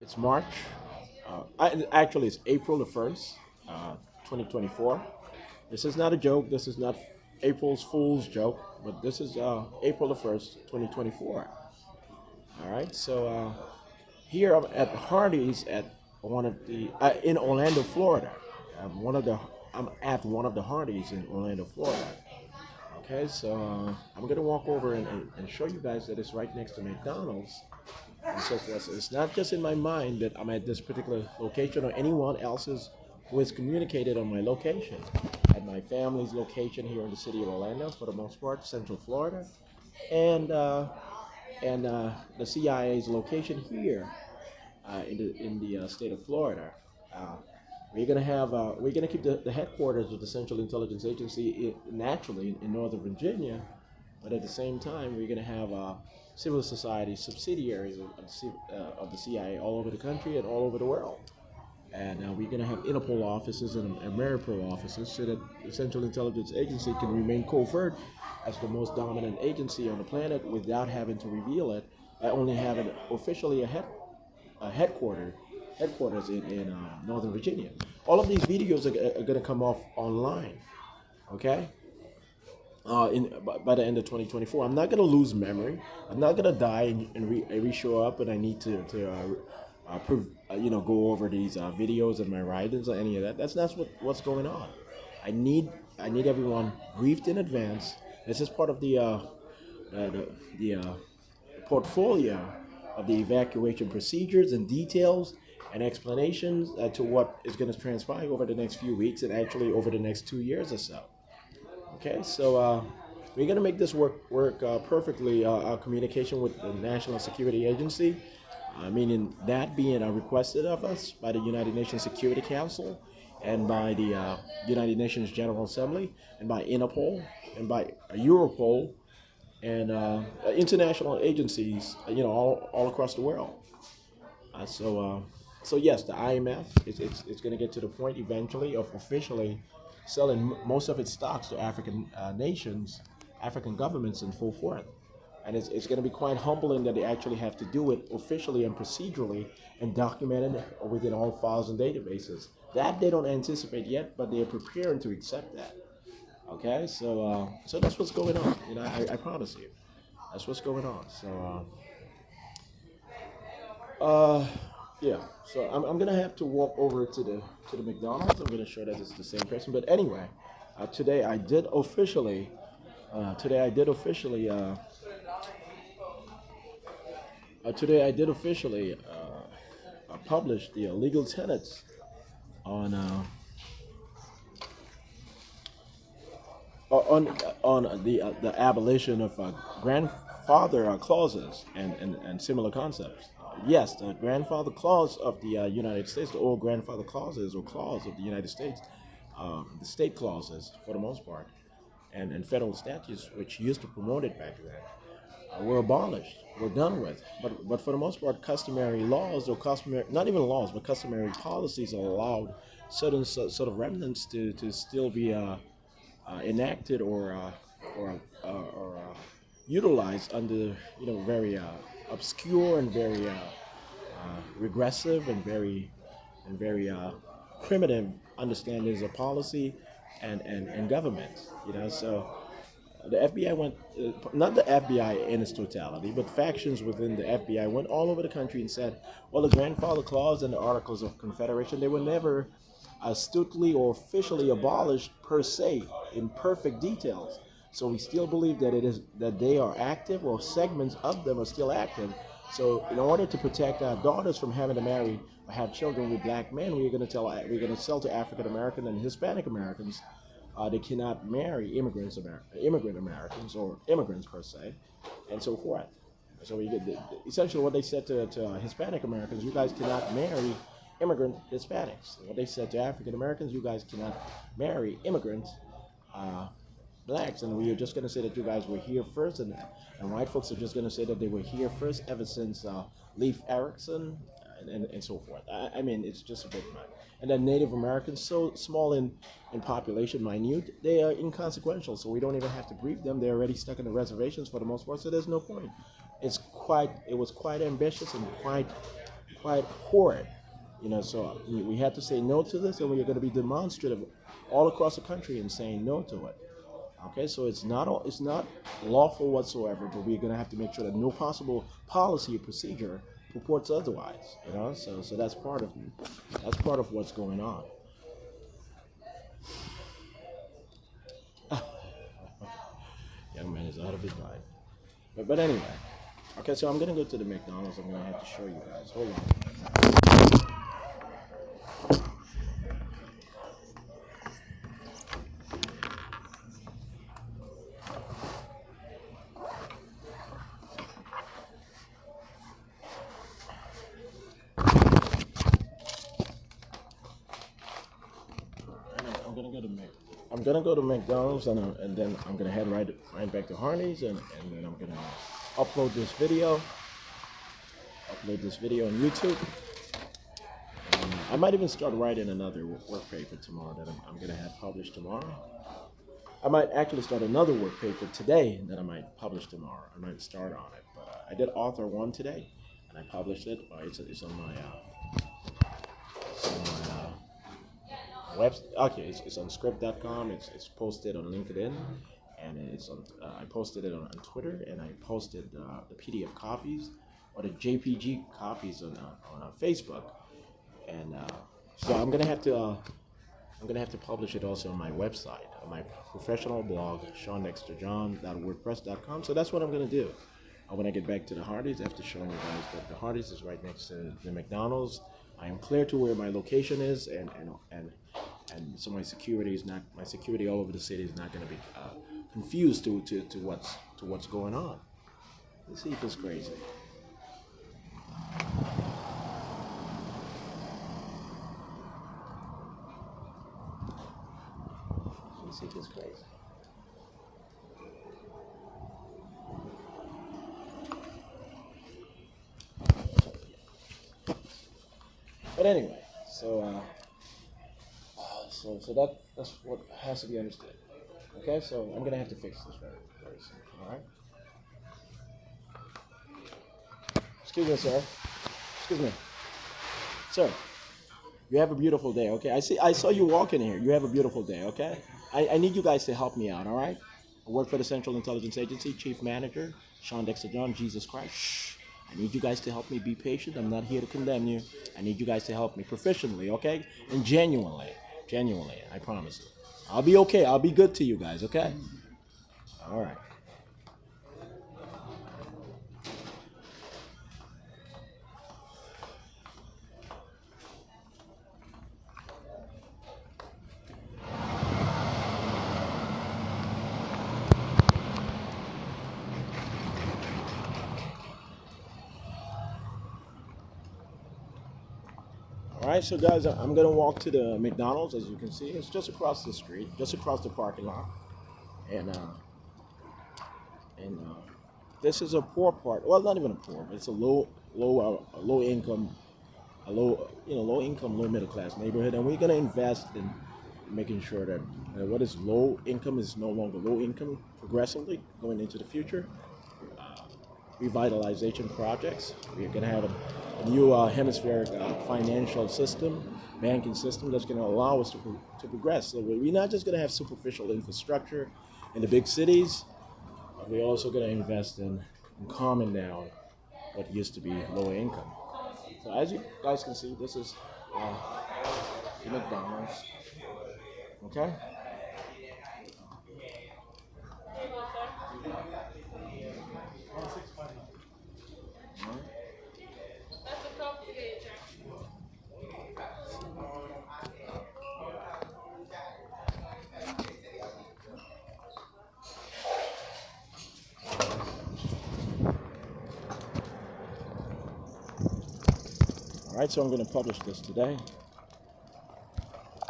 It's March. Actually, it's April the 1st, 2024. This is not a joke. This is not April's Fool's joke, but this is April the 1st, 2024. All right. Here I'm at Hardee's at one of the in Orlando, Florida. I'm at one of the Hardee's in Orlando, Florida. Okay, I'm gonna walk over and show you guys that it's right next to McDonald's and so forth. So it's not just in my mind that I'm at this particular location or anyone else's who has communicated on my location. At my family's location here in the city of Orlando, for the most part, Central Florida, and the CIA's location here in the state of Florida. Uh, we're gonna keep the headquarters of the Central Intelligence Agency naturally in Northern Virginia, but at the same time we're gonna have civil society subsidiaries of the CIA all over the country and all over the world. And we're going to have Interpol offices and Ameripol offices so that the Central Intelligence Agency can remain covert as the most dominant agency on the planet without having to reveal it, by only having officially a headquarters in Northern Virginia. All of these videos are going to come off online, okay? By the end of 2024, I'm not going to lose memory. I'm not going to die and re-show up, and I need to go over these videos and my writings or any of that. That's not what's going on. I need everyone briefed in advance. This is part of the portfolio of the evacuation procedures and details and explanations to what is going to transpire over the next few weeks and actually over the next 2 years or so. Okay, we're going to make this work perfectly. Our communication with the National Security Agency, meaning that being requested of us by the United Nations Security Council and by the United Nations General Assembly and by Interpol and by Europol and international agencies, all across the world. So yes, the IMF it's going to get to the point eventually of officially selling most of its stocks to African nations, African governments, and so forth. And it's going to be quite humbling that they actually have to do it officially and procedurally and documented within all files and databases. That they don't anticipate yet, but they are preparing to accept that. Okay, so that's what's going on. I promise you, that's what's going on. Yeah. So I'm gonna have to walk over to the McDonald's. I'm gonna show that it's the same person. But anyway, today I did officially. Today I did officially publish the legal tenets on the abolition of grandfather clauses and similar concepts. Yes, the grandfather clause of the United States, the old grandfather clauses or clause of the United States, the state clauses for the most part, and federal statutes which used to promote it back then, were abolished, were done with. But for the most part, customary laws or not even laws, but customary policies allowed certain sort of remnants to still be enacted or utilized under very obscure and very regressive and very primitive understandings of policy and government. So the FBI went, not the FBI in its totality, but factions within the FBI went all over the country and said, well, the grandfather clause and the Articles of Confederation, they were never astutely or officially abolished per se in perfect details. So we still believe that they are active, or segments of them are still active. So in order to protect our daughters from having to marry or have children with black men, we're going to sell to African American and Hispanic Americans. They cannot marry immigrant Americans or immigrants per se, and so forth. So we get essentially what they said to Hispanic Americans: you guys cannot marry immigrant Hispanics. And what they said to African Americans: you guys cannot marry immigrant blacks. And we are just going to say that you guys were here first, and white folks are just going to say that they were here first ever since Leif Erikson and so forth. I mean, it's just a big much. And then Native Americans, so small in population, minute, they are inconsequential, so we don't even have to brief them. They're already stuck in the reservations for the most part, so there's no point. It was quite ambitious and quite quite horrid. So we had to say no to this, and we are going to be demonstrative all across the country in saying no to it. Okay, so it's not lawful whatsoever, but we're going to have to make sure that no possible policy or procedure purports otherwise. So that's part of what's going on. Young man is out of his mind. But anyway, okay, so I'm going to go to the McDonald's. I'm going to have to show you guys. Hold on. I'm gonna go to McDonald's and then I'm gonna head right back to Harney's and then I'm gonna upload this video on YouTube. I might even start writing another work paper tomorrow that I'm gonna have published tomorrow. I might actually start another work paper today that I might publish tomorrow. I might start on it, but I did author one today and I published it. It's on my website. Okay, it's on script.com. It's posted on LinkedIn, and it's on. I posted it on Twitter, and I posted the PDF copies or the JPG copies on Facebook, and so I'm gonna have to publish it also on my website, on my professional blog, ShawnDexterJohn.wordpress.com. So that's what I'm gonna do. When I get back to the Hardee's, after showing you guys that the Hardee's is right next to the McDonald's, I am clear to where my location is, and so my security all over the city is not going to be confused to what's going on. Let's see if it's crazy. Let's see if it's crazy. But anyway, so that's what has to be understood. Okay, so I'm gonna have to fix this very soon. All right. Excuse me, sir. Excuse me, sir. You have a beautiful day. Okay, I saw you walking here. You have a beautiful day. Okay. I need you guys to help me out. All right. I work for the Central Intelligence Agency, Chief Manager Shawn Dexter John. Jesus Christ. Shh. I need you guys to help me. Be patient. I'm not here to condemn you. I need you guys to help me professionally, okay? And genuinely, I promise you. I'll be okay. I'll be good to you guys, okay? All right. All right, so guys, I'm gonna walk to the McDonald's. As you can see, it's just across the street, just across the parking lot, and this is a poor part. Well, not even a poor, but it's a low income, low middle class neighborhood, and we're gonna invest in making sure that what is low income is no longer low income progressively going into the future. Revitalization projects. We're going to have a new hemispheric financial system, banking system that's going to allow us to progress. So we're not just going to have superficial infrastructure in the big cities, but we're also going to invest in calming down what used to be low income. So as you guys can see, this is the McDonald's. Okay? All right, so I'm going to publish this today.